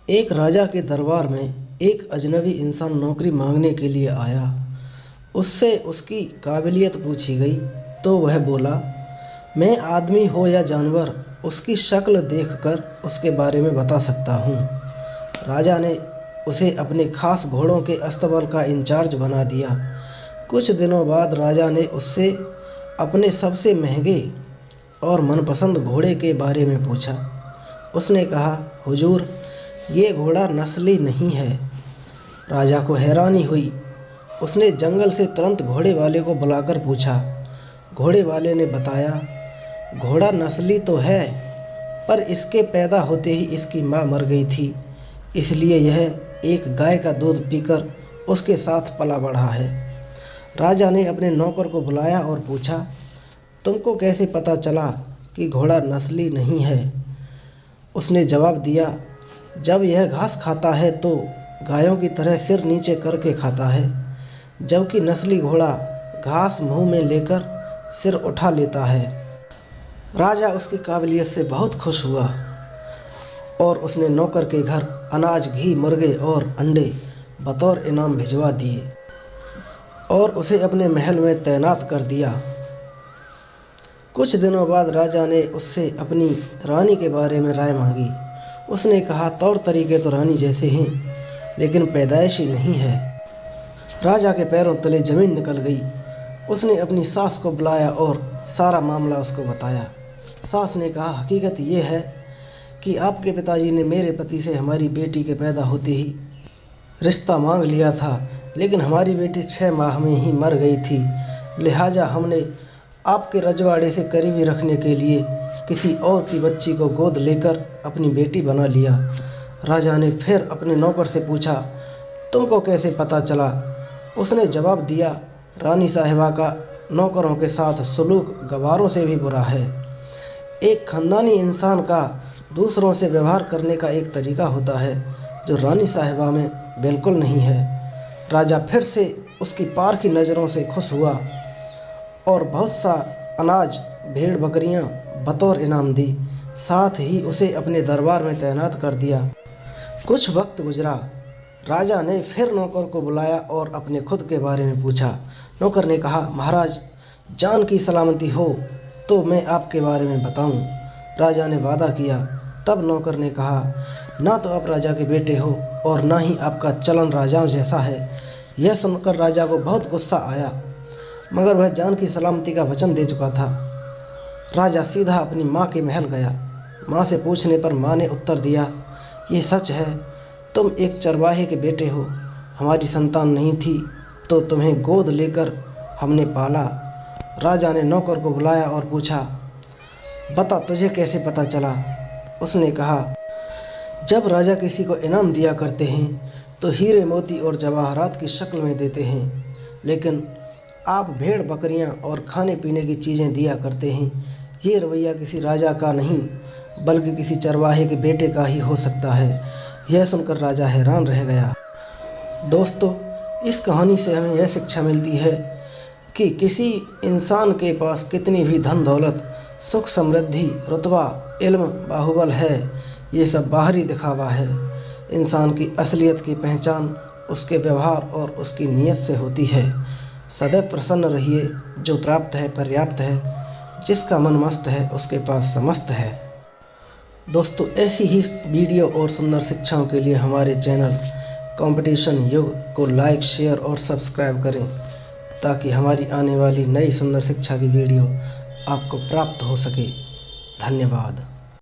एक राजा के दरबार में एक अजनबी इंसान नौकरी मांगने के लिए आया। उससे उसकी काबिलियत पूछी गई तो वह बोला, मैं आदमी हो या जानवर उसकी शक्ल देखकर उसके बारे में बता सकता हूँ। राजा ने उसे अपने खास घोड़ों के अस्तबल का इंचार्ज बना दिया। कुछ दिनों बाद राजा ने उससे अपने सबसे महंगे और मनपसंद घोड़े के बारे में पूछा। उसने कहा, हुजूर, ये घोड़ा नस्ली नहीं है। राजा को हैरानी हुई। उसने जंगल से तुरंत घोड़े वाले को बुलाकर पूछा। घोड़े वाले ने बताया, घोड़ा नस्ली तो है, पर इसके पैदा होते ही इसकी माँ मर गई थी, इसलिए यह एक गाय का दूध पीकर उसके साथ पला बढ़ा है। राजा ने अपने नौकर को बुलाया और पूछा, तुमको कैसे पता चला कि घोड़ा नस्ली नहीं है? उसने जवाब दिया, जब यह घास खाता है तो गायों की तरह सिर नीचे करके खाता है, जबकि नस्ली घोड़ा घास मुंह में लेकर सिर उठा लेता है। राजा उसकी काबिलियत से बहुत खुश हुआ और उसने नौकर के घर अनाज, घी, मुर्गे और अंडे बतौर इनाम भिजवा दिए और उसे अपने महल में तैनात कर दिया। कुछ दिनों बाद राजा ने उससे अपनी रानी के बारे में राय मांगी। उसने कहा, तौर तरीके तो रानी जैसे हैं, लेकिन पैदाइशी नहीं है। राजा के पैरों तले ज़मीन निकल गई। उसने अपनी सास को बुलाया और सारा मामला उसको बताया। सास ने कहा, हकीकत ये है कि आपके पिताजी ने मेरे पति से हमारी बेटी के पैदा होते ही रिश्ता मांग लिया था, लेकिन हमारी बेटी 6 माह में ही मर गई थी। लिहाजा हमने आपके रजवाड़े से करीबी रखने के लिए किसी और की बच्ची को गोद लेकर अपनी बेटी बना लिया। राजा ने फिर अपने नौकर से पूछा, तुमको कैसे पता चला? उसने जवाब दिया, रानी साहिबा का नौकरों के साथ सलूक गवारों से भी बुरा है। एक खानदानी इंसान का दूसरों से व्यवहार करने का एक तरीका होता है जो रानी साहिबा में बिल्कुल नहीं है। राजा फिर से उसकी पार की नज़रों से खुश हुआ और बहुत सा अनाज, भेड़ बकरियां बतौर इनाम दी। साथ ही उसे अपने दरबार में तैनात कर दिया। कुछ वक्त गुजरा। राजा ने फिर नौकर को बुलाया और अपने खुद के बारे में पूछा। नौकर ने कहा, महाराज, जान की सलामती हो तो मैं आपके बारे में बताऊं। राजा ने वादा किया। तब नौकर ने कहा, ना तो आप राजा के बेटे हो और ना ही आपका चलन राजाओं जैसा है। यह सुनकर राजा को बहुत गुस्सा आया, मगर वह जान की सलामती का वचन दे चुका था। राजा सीधा अपनी माँ के महल गया। माँ से पूछने पर माँ ने उत्तर दिया, ये सच है, तुम एक चरवाहे के बेटे हो। हमारी संतान नहीं थी तो तुम्हें गोद लेकर हमने पाला। राजा ने नौकर को बुलाया और पूछा, बता, तुझे कैसे पता चला? उसने कहा, जब राजा किसी को इनाम दिया करते हैं तो हीरे, मोती और जवाहरात की शक्ल में देते हैं, लेकिन आप भेड़ बकरियां और खाने पीने की चीज़ें दिया करते हैं। ये रवैया किसी राजा का नहीं बल्कि किसी चरवाहे के बेटे का ही हो सकता है। यह सुनकर राजा हैरान रह गया। दोस्तों, इस कहानी से हमें यह शिक्षा मिलती है कि किसी इंसान के पास कितनी भी धन दौलत, सुख समृद्धि, रुतबा, इल्म, बाहुबल है, ये सब बाहरी दिखावा है। इंसान की असलियत की पहचान उसके व्यवहार और उसकी नीयत से होती है। सदैव प्रसन्न रहिए। जो प्राप्त है पर्याप्त है, जिसका मन मस्त है उसके पास समस्त है। दोस्तों, ऐसी ही वीडियो और सुंदर शिक्षाओं के लिए हमारे चैनल कंपटीशन युग को लाइक, शेयर और सब्सक्राइब करें, ताकि हमारी आने वाली नई सुंदर शिक्षा की वीडियो आपको प्राप्त हो सके। धन्यवाद।